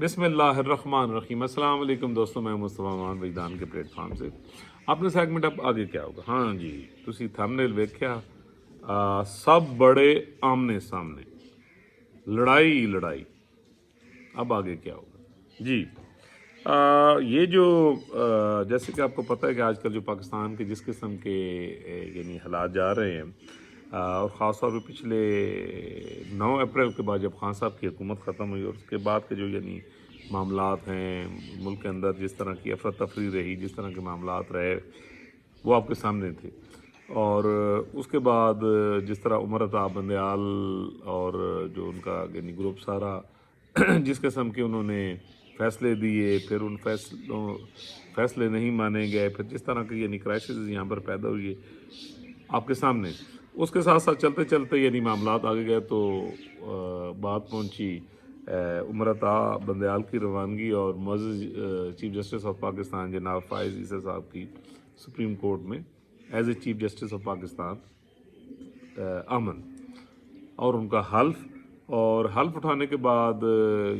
بسم اللہ الرحمن الرحیم۔ السلام علیکم دوستوں، میں مصطفیٰ مان وجدان کے پلیٹ فارم سے اپنے سیگمنٹ اب آگے کیا ہوگا۔ ہاں جی، تسی تھمبنیل ویکھیا، سب بڑے آمنے سامنے، لڑائی لڑائی، اب آگے کیا ہوگا جی۔ یہ جو جیسے کہ آپ کو پتہ ہے کہ آج کل جو پاکستان کے جس قسم کے یعنی حالات جا رہے ہیں، اور خاص طور پہ پچھلے 9 اپریل کے بعد جب خان صاحب کی حکومت ختم ہوئی، اور اس کے بعد کے جو یعنی معاملات ہیں ملک کے اندر، جس طرح کی افراتفری رہی، جس طرح کے معاملات رہے، وہ آپ کے سامنے تھے۔ اور اس کے بعد جس طرح عمر عطا بندیال اور جو ان کا یعنی گروپ سارا جس قسم کے انہوں نے فیصلے دیے، پھر ان فیصلے نہیں مانے گئے، پھر جس طرح کی یعنی کرائسس یہاں پر پیدا ہوئی آپ کے سامنے، اس کے ساتھ ساتھ چلتے چلتے یعنی معاملات آگے گئے تو بات پہنچی عمر عطا بندیال کی روانگی اور معزز چیف جسٹس آف پاکستان جناب فائز عیسی صاحب کی سپریم کورٹ میں as a chief justice of Pakistan امن، اور ان کا حلف، اور حلف اٹھانے کے بعد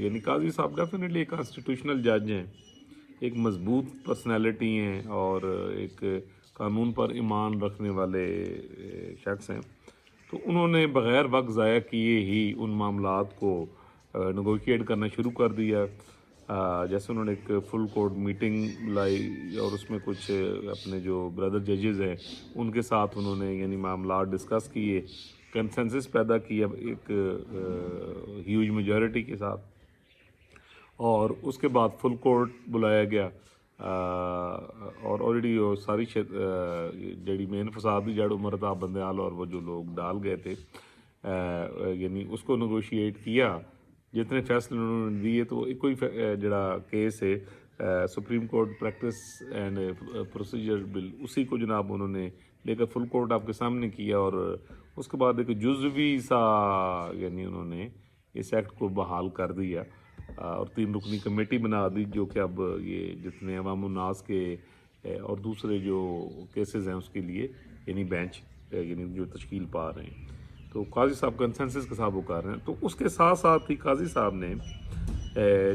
یعنی قاضی صاحب ڈیفینیٹلی ایک کانسٹیٹیوشنل جج ہیں، ایک مضبوط پرسنالٹی ہیں، اور ایک قانون پر ایمان رکھنے والے شخص ہیں۔ تو انہوں نے بغیر وقت ضائع کیے ہی ان معاملات کو نیگوشیٹ کرنا شروع کر دیا۔ جیسے انہوں نے ایک فل کورٹ میٹنگ بلائی، اور اس میں کچھ اپنے جو بردر ججز ہیں ان کے ساتھ انہوں نے یعنی معاملات ڈسکس کیے، کنسنسس پیدا کیا ایک ہیوج میجورٹی کے ساتھ، اور اس کے بعد فل کورٹ بلایا گیا، اور آلریڈی وہ ساری جڑی مین فسادی جڑ عمر عطا بندیال اور وہ جو لوگ ڈال گئے تھے، یعنی اس کو نیگوشیٹ کیا، جتنے فیصلے انہوں نے دیے۔ تو ایک کوئی جڑا کیس ہے Supreme Court practice and procedure bill, اسی کو جناب انہوں نے لے کر فل کورٹ آپ کے سامنے کیا، اور اس کے بعد ایک جزوی سا یعنی انہوں نے اس ایکٹ کو بحال کر دیا، اور 3 رکنی کمیٹی بنا دی، جو کہ اب یہ جتنے عوام الناس کے اور دوسرے جو کیسز ہیں اس کے لیے یعنی بینچ یعنی جو تشکیل پا رہے ہیں۔ تو قاضی صاحب کنسنسس کے ساتھ وہ کر رہے ہیں۔ تو اس کے ساتھ ساتھ ہی قاضی صاحب نے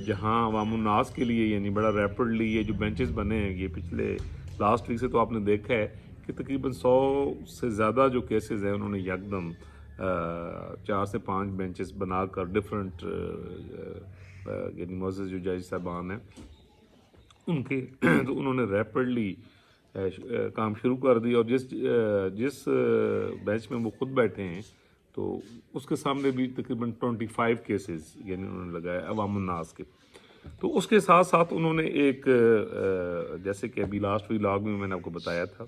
جہاں عوام الناس کے لیے یعنی بڑا ریپڈلی یہ جو بینچز بنے ہیں، یہ پچھلے لاسٹ ویک سے تو آپ نے دیکھا ہے کہ تقریباً 100 سے زیادہ جو کیسز ہیں انہوں نے یکدم 4 سے 5 بینچز بنا کر ڈفرینٹ یعنی معزز جو جج صاحبان ہیں ان کے تو انہوں نے ریپڈلی کام شروع کر دیا، اور جس بینچ میں وہ خود بیٹھے ہیں تو اس کے سامنے بھی تقریباً 25 کیسز یعنی انہوں نے لگائے عوام الناس کے۔ تو اس کے ساتھ ساتھ انہوں نے ایک جیسے کہ ابھی لاسٹ ولاگ میں نے آپ کو بتایا تھا،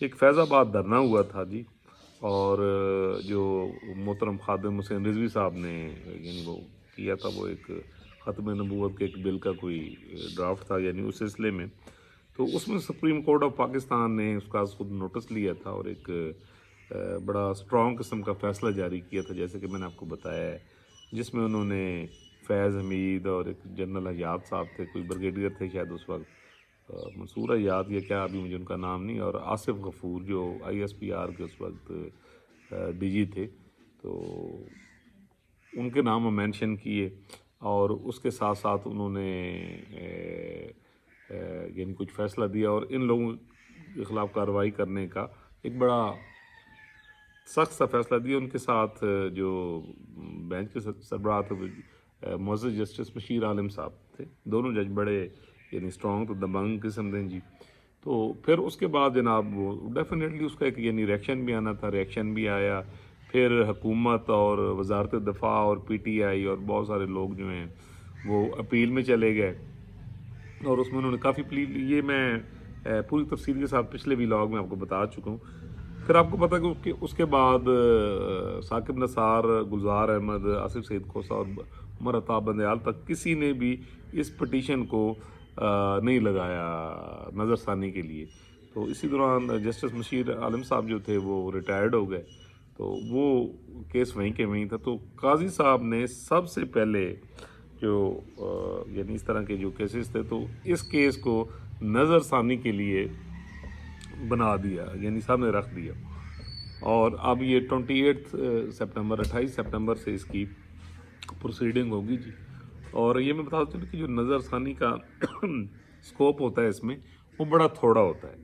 ایک فیض آباد دھرنا ہوا تھا جی، اور جو محترم خادم حسین رضوی صاحب نے یعنی وہ کیا تھا، وہ ایک ختم نبوت کے ایک بل کا کوئی ڈرافٹ تھا یعنی اس سلسلے میں، تو اس میں سپریم کورٹ آف پاکستان نے اس کا خود نوٹس لیا تھا، اور ایک بڑا اسٹرانگ قسم کا فیصلہ جاری کیا تھا، جیسے کہ میں نے آپ کو بتایا ہے، جس میں انہوں نے فیض حمید اور ایک جنرل حیات صاحب تھے، کوئی بریگیڈیئر تھے شاید اس وقت، منصور حیات یا کیا ابھی مجھے ان کا نام نہیں، اور آصف غفور جو ISPR کے اس وقت DG تھے، تو ان کے نام مینشن کیے، اور اس کے ساتھ ساتھ انہوں نے یعنی کچھ فیصلہ دیا، اور ان لوگوں کے خلاف کارروائی کرنے کا ایک بڑا سخت سا فیصلہ دیا۔ ان کے ساتھ جو بینچ کے سربراہ تھے معزز جسٹس بشیر عالم صاحب تھے، دونوں جج بڑے یعنی اسٹرانگ تو دبنگ قسم دیں جی۔ تو پھر اس کے بعد جناب وہ ڈیفینیٹلی اس کا ایک یعنی ریئیکشن بھی آنا تھا، ریئیکشن بھی آیا، پھر حکومت اور وزارت دفاع اور PTI اور بہت سارے لوگ جو ہیں وہ اپیل میں چلے گئے، اور اس میں انہوں نے کافی پلیڈ، یہ میں پوری تفصیل کے ساتھ پچھلے ولاگ میں آپ کو بتا چکا ہوں۔ پھر آپ کو پتہ ہے کہ اس کے بعد ثاقب نثار، گلزار احمد، آصف سعید کھوسہ اور عمر عطا بندیال تک کسی نے بھی اس پٹیشن کو نہیں لگایا نظر ثانی کے لیے۔ تو اسی دوران جسٹس بشیر عالم صاحب جو تھے وہ ریٹائرڈ ہو گئے، تو وہ کیس وہیں کے وہیں تھا۔ تو قاضی صاحب نے سب سے پہلے جو یعنی اس طرح کے جو کیسز تھے، تو اس کیس کو نظر ثانی کے لیے بنا دیا، یعنی سامنے رکھ دیا، اور اب یہ 28 سپٹمبر 28 سپٹمبر سے اس کی پروسیڈنگ ہوگی جی۔ اور یہ میں بتا دوں کہ جو نظر ثانی کا اسکوپ ہوتا ہے اس میں وہ بڑا تھوڑا ہوتا ہے.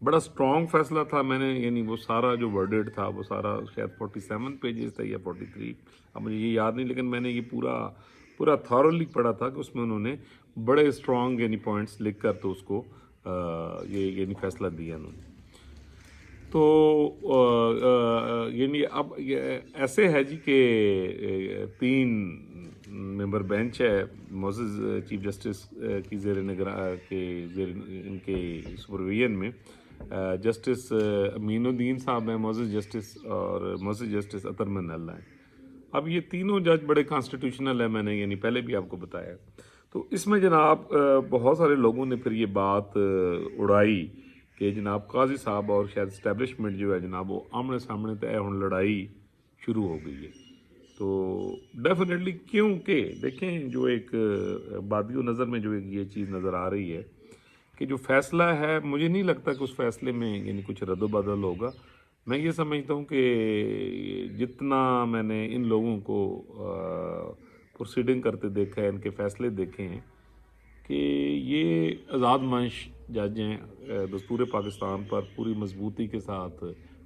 بڑا اسٹرانگ فیصلہ تھا. میں نے یعنی وہ سارا جو ورڈڈ تھا وہ سارا شاید 47 پیجز تھا یا 43، اب مجھے یہ یاد نہیں، لیکن میں نے یہ پورا تھورلی پڑھا تھا کہ اس میں انہوں نے بڑے اسٹرانگ یعنی پوائنٹس لکھ کر تو اس کو یہ یعنی فیصلہ دیا انہوں نے. تو یعنی اب ایسے ہے جی کہ 3 ممبر بینچ ہے معزز چیف جسٹس کی زیر ان کے سپرویژن میں. جسٹس امین الدین صاحب ہیں معزز جسٹس، اور معزز جسٹس اطہر من اللہ ہیں. اب یہ تینوں جج بڑے کانسٹیٹیوشنل ہیں، میں نے یعنی پہلے بھی آپ کو بتایا. تو اس میں جناب بہت سارے لوگوں نے پھر یہ بات اڑائی کہ جناب قاضی صاحب اور شاید اسٹیبلشمنٹ جو ہے جناب وہ آمنے سامنے طے ہوں لڑائی شروع ہو گئی ہے. تو ڈیفینیٹلی کیونکہ دیکھیں جو ایک بادی و نظر میں جو ایک یہ چیز نظر آ رہی ہے کہ جو فیصلہ ہے مجھے نہیں لگتا کہ اس فیصلے میں یعنی کچھ رد و بدل ہوگا. میں یہ سمجھتا ہوں کہ جتنا میں نے ان لوگوں کو پروسیڈنگ کرتے دیکھا ہے، ان کے فیصلے دیکھے ہیں کہ یہ آزاد منش جج ہیں، دستور پاکستان پر پوری مضبوطی کے ساتھ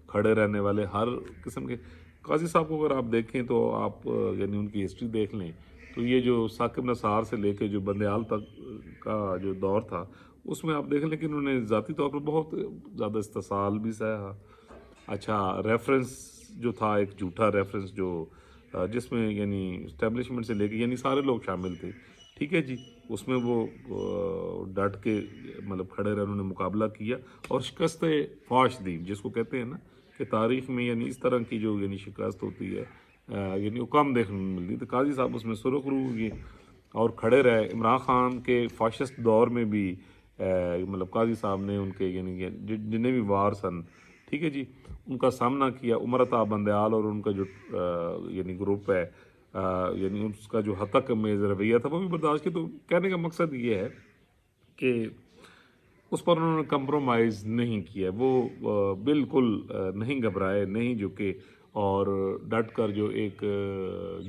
کھڑے رہنے والے ہر قسم کے. قاضی صاحب کو اگر آپ دیکھیں تو آپ یعنی ان کی ہسٹری دیکھ لیں تو یہ جو ثاقب نثار سے لے کے جو بندیال تک کا جو دور تھا اس میں آپ دیکھ لیں کہ انہوں نے ذاتی طور پر بہت زیادہ استحصال بھی سہا. اچھا ریفرنس جو تھا ایک جھوٹا ریفرنس جو جس میں یعنی اسٹیبلشمنٹ سے لے کے یعنی سارے لوگ شامل تھے، ٹھیک ہے جی، اس میں وہ ڈٹ کے مطلب کھڑے رہے، انہوں نے مقابلہ کیا اور شکست فاش دی جس کو کہتے ہیں نا کہ تاریخ میں یعنی اس طرح کی جو یعنی شکست ہوتی ہے یعنی وہ کم دیکھنے میں ملتی. تو قاضی صاحب اس میں سرخ رو ہوئے اور کھڑے رہے. عمران خان کے فاشسٹ دور میں بھی مطلب قاضی صاحب نے ان کے یعنی جتنے بھی وار سن، ٹھیک ہے جی، ان کا سامنا کیا. عمر عطا بندیال اور ان کا جو یعنی گروپ ہے یعنی اس کا جو ہتک میں رویہ تھا وہ بھی برداشت کیا. تو کہنے کا مقصد یہ ہے کہ اس پر انہوں نے کمپرومائز نہیں کیا، وہ بالکل نہیں گھبرائے، نہیں جھکے اور ڈٹ کر جو ایک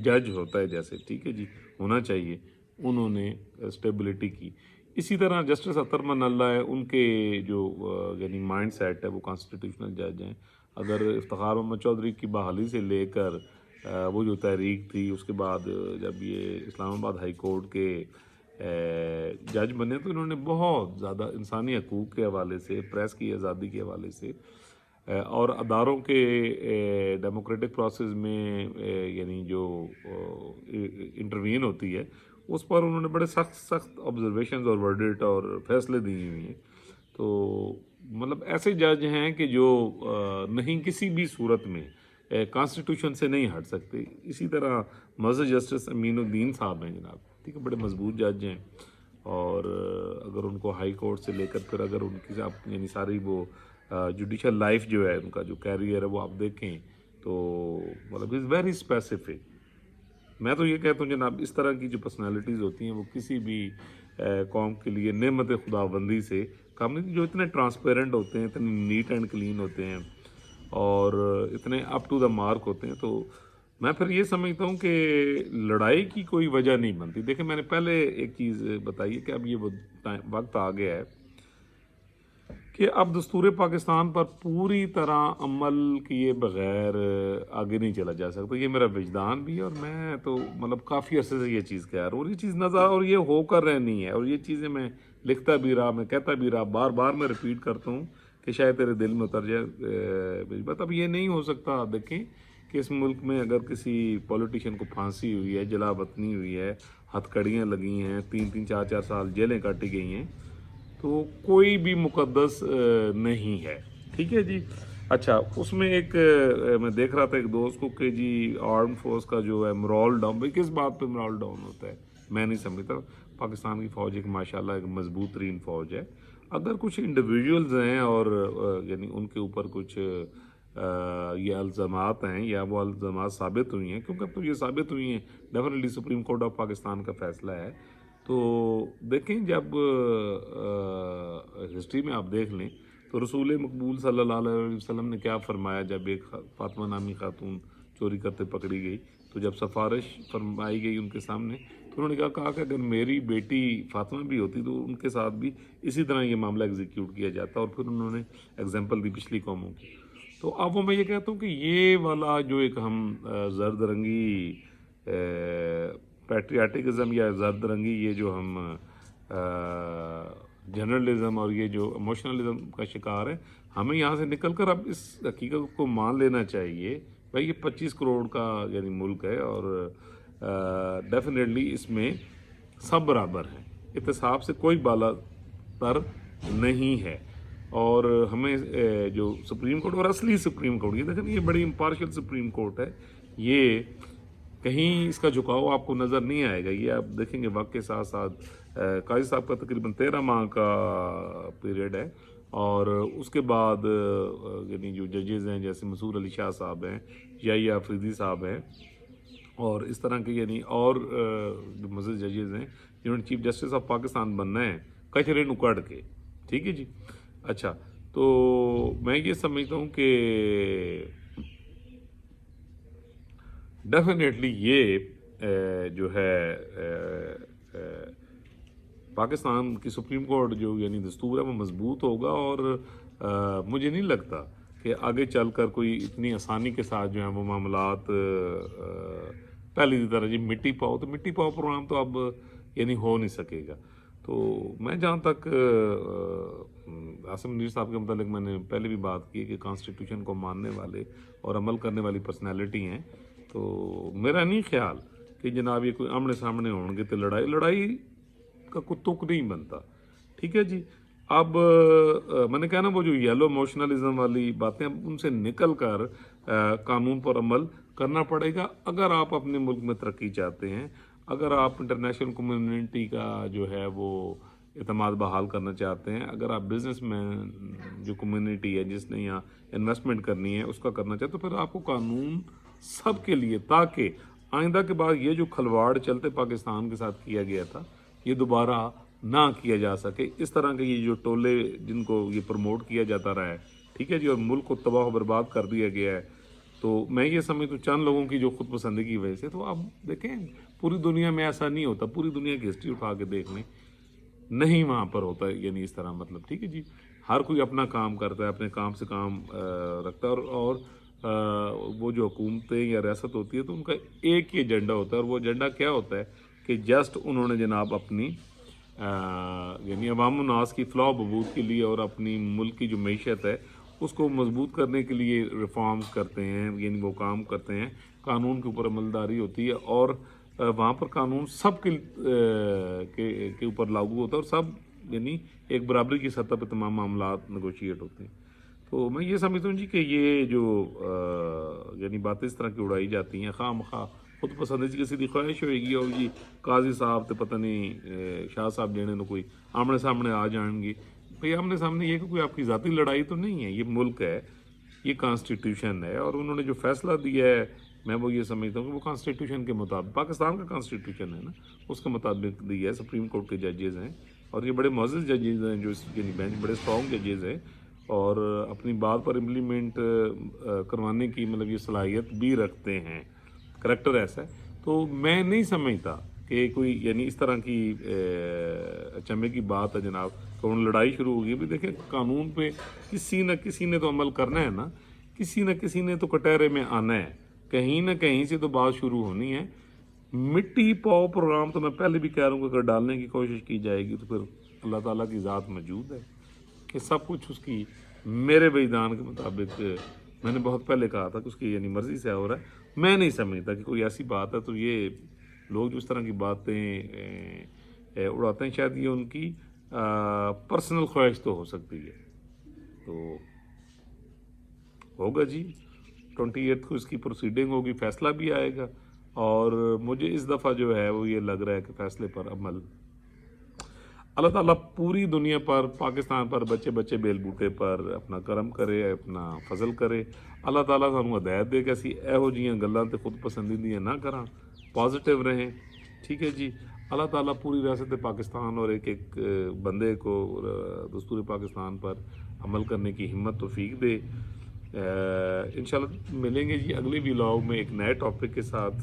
جج ہوتا ہے جیسے ٹھیک ہے جی ہونا چاہیے انہوں نے اسٹیبلٹی کی. اسی طرح جسٹس اطہر من اللہ ہے، ان کے جو یعنی مائنڈ سیٹ ہے وہ کانسٹیٹیوشنل جج ہیں. اگر افتخار محمد چودھری کی بحالی سے لے کر وہ جو تحریک تھی اس کے بعد جب یہ اسلام آباد ہائی کورٹ کے جج بنے تو انہوں نے بہت زیادہ انسانی حقوق کے حوالے سے، پریس کی آزادی کے حوالے سے اور اداروں کے ڈیموکریٹک پروسیس میں یعنی جو انٹروین ہوتی ہے اس پر انہوں نے بڑے سخت آبزرویشنز اور ورڈٹ اور فیصلے دیے ہوئے ہیں. تو مطلب ایسے جج ہیں کہ جو نہیں کسی بھی صورت میں کانسٹیٹیوشن سے نہیں ہٹ سکتے. اسی طرح معزز جسٹس امین الدین صاحب ہیں جناب، ٹھیک ہے، بڑے مضبوط جج ہیں اور اگر ان کو ہائی کورٹ سے لے کر پھر اگر ان کی آپ یعنی ساری وہ جوڈیشل لائف جو ہے ان کا جو کیریئر ہے وہ آپ دیکھیں تو مطلب از ویری اسپیسیفک. میں تو یہ کہتا ہوں جناب اس طرح کی جو پرسنالٹیز ہوتی ہیں وہ کسی بھی قوم کے لیے نعمت خداوندی سے کام نہیں، جو اتنے ٹرانسپیرنٹ ہوتے ہیں، اتنے نیٹ اینڈ کلین ہوتے ہیں اور اتنے اپ ٹو دا مارک ہوتے ہیں. تو میں پھر یہ سمجھتا ہوں کہ لڑائی کی کوئی وجہ نہیں بنتی. دیکھیں میں نے پہلے ایک چیز بتائی ہے کہ اب یہ وقت آ گیا ہے کہ اب دستور پاکستان پر پوری طرح عمل کیے بغیر آگے نہیں چلا جا سکتا. یہ میرا وجدان بھی ہے اور میں تو مطلب کافی عرصے سے یہ چیز کہہ رہا ہوں اور یہ چیز نظر اور یہ ہو کر رہنی ہے اور یہ چیزیں میں لکھتا بھی رہا، میں کہتا بھی رہا، بار بار میں ریپیٹ کرتا ہوں کہ شاید تیرے دل میں اتر جائے بات. اب یہ نہیں ہو سکتا. آپ دیکھیں کہ اس ملک میں اگر کسی پولیٹیشین کو پھانسی ہوئی ہے، جلا وطنی ہوئی ہے، ہتھ کڑیاں لگی ہیں، 3 4 سال جیلیں کاٹی گئی ہیں تو کوئی بھی مقدس نہیں ہے، ٹھیک ہے جی. اچھا اس میں ایک میں دیکھ رہا تھا ایک دوست کو کہ جی آرم فورس کا جو ہے مرال ڈاؤن، بھائی کس بات پہ مرال ڈاؤن ہوتا ہے میں نہیں سمجھتا. پاکستان کی فوج ایک ماشاءاللہ ایک مضبوط ترین فوج ہے. اگر کچھ انڈیویجولز ہیں اور یعنی ان کے اوپر کچھ یہ الزامات ہیں یا وہ الزامات ثابت ہوئی ہیں، کیونکہ اب تو یہ ثابت ہوئی ہیں، definitely supreme court of Pakistan کا فیصلہ ہے. تو دیکھیں جب ہسٹری میں آپ دیکھ لیں تو رسول مقبول صلی اللہ علیہ وسلم نے کیا فرمایا جب ایک فاطمہ نامی خاتون چوری کرتے پکڑی گئی تو جب سفارش فرمائی گئی ان کے سامنے تو انہوں نے کہا کہ اگر میری بیٹی فاطمہ بھی ہوتی تو ان کے ساتھ بھی اسی طرح یہ معاملہ ایگزیکیوٹ کیا جاتا، اور پھر انہوں نے ایگزامپل دی پچھلی قوموں کی۔ تو اب وہ میں یہ کہتا ہوں کہ یہ والا جو ایک ہم زرد رنگی پیٹریاٹکزم یا زرد رنگی یہ جو ہم جنرلزم اور یہ جو ایموشنلزم کا شکار ہے، ہمیں یہاں سے نکل کر اب اس حقیقت کو مان لینا چاہیے بھائی یہ 25 کروڑ کا یعنی ملک ہے، اور ڈیفینیٹلی اس میں سب برابر ہیں، احتساب سے کوئی بالا تر نہیں ہے، اور ہمیں جو سپریم کورٹ اور اصلی سپریم کورٹ، یہ دیکھیں یہ بڑی امپارشل سپریم کورٹ ہے، یہ کہیں اس کا جھکاؤ آپ کو نظر نہیں آئے گا، یہ آپ دیکھیں گے وقت کے ساتھ ساتھ قاضی صاحب کا تقریباً 13 ماہ کا پیریڈ ہے، اور اس کے بعد یعنی جو ججز ہیں جیسے مسعود علی شاہ صاحب ہیں، یحییٰ افریدی صاحب ہیں، اور اس طرح کے یعنی اور جو مزید ججز ہیں جنہوں نے چیف جسٹس آف پاکستان بننا ہے کچرے نکڑ کے، ٹھیک ہے جی۔ اچھا، تو میں یہ سمجھتا ہوں کہ ڈیفینیٹلی یہ جو ہے پاکستان کی سپریم کورٹ جو یعنی دستور ہے وہ مضبوط ہوگا، اور مجھے نہیں لگتا کہ آگے چل کر کوئی اتنی آسانی کے ساتھ جو ہیں وہ معاملات پہلی کی طرح جی مٹی پاؤ، تو مٹی پاؤ پروگرام تو اب یعنی ہو نہیں سکے گا۔ تو میں جہاں تک عاصم منیر صاحب کے متعلق میں نے پہلے بھی بات کی کہ کانسٹیٹیوشن کو ماننے والے اور عمل کرنے والی پرسنالٹی ہیں، تو میرا نہیں خیال کہ جناب یہ کوئی آمنے سامنے ہوں گے تو لڑائی کا کوئی تک نہیں بنتا، ٹھیک ہے جی۔ اب میں نے کہا نا وہ جو یلو ایموشنلزم والی باتیں ان سے نکل کر قانون پر عمل کرنا پڑے گا اگر آپ اپنے ملک میں ترقی چاہتے ہیں، اگر آپ انٹرنیشنل کمیونٹی کا جو ہے وہ اعتماد بحال کرنا چاہتے ہیں، اگر آپ بزنس میں جو کمیونٹی ہے جس نے یہاں انویسٹمنٹ کرنی ہے اس کا کرنا چاہتے تو پھر آپ کو قانون سب کے لیے، تاکہ آئندہ کے بعد یہ جو کھلواڑ چلتے پاکستان کے ساتھ کیا گیا تھا یہ دوبارہ نہ کیا جا سکے، اس طرح کے یہ جو ٹولے جن کو یہ پروموٹ کیا جاتا رہا ہے، ٹھیک ہے جی، اور ملک کو تباہ و برباد کر دیا گیا ہے۔ تو میں یہ سمجھتا ہوں چند لوگوں کی جو خود پسندی کی وجہ سے، تو اب دیکھیں پوری دنیا میں ایسا نہیں ہوتا، پوری دنیا کی ہسٹری اٹھا کے دیکھ لیں، نہیں وہاں پر ہوتا ہے یعنی اس طرح، مطلب ٹھیک ہے جی، ہر کوئی اپنا کام کرتا ہے، اپنے کام سے کام رکھتا ہے، اور وہ جو حکومتیں یا ریاست ہوتی ہے تو ان کا ایک ہی ایجنڈا ہوتا ہے، اور وہ ایجنڈا کیا ہوتا ہے کہ جسٹ انہوں نے جناب اپنی یعنی عوام الناس کی فلاح و بہبود کے لیے اور اپنی ملک کی جو معیشت ہے اس کو مضبوط کرنے کے لیے ریفارمز کرتے ہیں، یعنی وہ کام کرتے ہیں، قانون کے اوپر عملداری ہوتی ہے، اور وہاں پر قانون سب کے اوپر لاگو ہوتا ہے، اور سب یعنی ایک برابری کی سطح پہ تمام معاملات نیگوشیٹ ہوتے ہیں۔ تو میں یہ سمجھتا ہوں جی کہ یہ جو یعنی باتیں اس طرح کی اڑائی جاتی ہیں خواہ مخواہ خود پسندی کسی کی خواہش ہوئے گی، اور جی قاضی صاحب تو پتہ نہیں شاہ صاحب جانے تو کوئی آمنے سامنے آ جائیں گے، بھئی آمنے سامنے یہ کہ کوئی آپ کی ذاتی لڑائی تو نہیں ہے، یہ ملک ہے، یہ کانسٹیٹیوشن ہے، اور انہوں نے جو فیصلہ دیا ہے میں وہ یہ سمجھتا ہوں کہ وہ کانسٹیٹیوشن کے مطابق، پاکستان کا کانسٹیٹیوشن ہے نا اس کے مطابق دیا ہے، سپریم کورٹ کے ججز ہیں، اور یہ بڑے معزز ججز ہیں جو اس یعنی بینچ بڑے اسٹرانگ ججز ہیں، اور اپنی بات پر امپلیمنٹ کروانے کی مطلب یہ صلاحیت بھی رکھتے ہیں، کریکٹر ایسا ہے۔ تو میں نہیں سمجھتا کہ کوئی یعنی اس طرح کی اچنبھے کی بات ہے جناب کہ انہوں نے لڑائی شروع ہوگی۔ بھی دیکھیں قانون پہ کسی نہ کسی نے تو عمل کرنا ہے نا، کسی نہ کسی نے تو کٹہرے میں آنا ہے، کہیں نہ کہیں سے تو بات شروع ہونی ہے۔ مٹی پاؤ پروگرام تو میں پہلے بھی کہہ رہا ہوں کہ اگر ڈالنے کی کوشش کی جائے گی تو پھر اللہ تعالیٰ کی ذات موجود ہے کہ سب کچھ اس کی میرے وجدان کے مطابق، میں نے بہت پہلے کہا تھا کہ اس کی یعنی مرضی سے ہو رہا ہے۔ میں نہیں سمجھتا کہ کوئی ایسی بات ہے، تو یہ لوگ جو اس طرح کی باتیں اڑاتے ہیں شاید یہ ان کی پرسنل خواہش تو ہو سکتی ہے۔ تو ہوگا جی 28 کو اس کی پروسیڈنگ ہوگی، فیصلہ بھی آئے گا، اور مجھے اس دفعہ جو ہے وہ یہ لگ رہا ہے کہ فیصلے پر عمل اللہ تعالیٰ پوری دنیا پر، پاکستان پر، بچے بچے بیل بوٹے پر اپنا کرم کرے، اپنا فضل کرے۔ اللہ تعالیٰ سانوں ہدایت دے کہ اسی ایہو جیاں گلاں تے خود پسندیدیاں نہ کراں، پازیٹیو رہیں، ٹھیک ہے جی۔ اللہ تعالیٰ پوری ریاست پاکستان اور ایک ایک بندے کو دستور پاکستان پر عمل کرنے کی ہمت توفیق دے۔ انشاءاللہ ملیں گے جی اگلے ولاگ میں ایک نئے ٹاپک کے ساتھ۔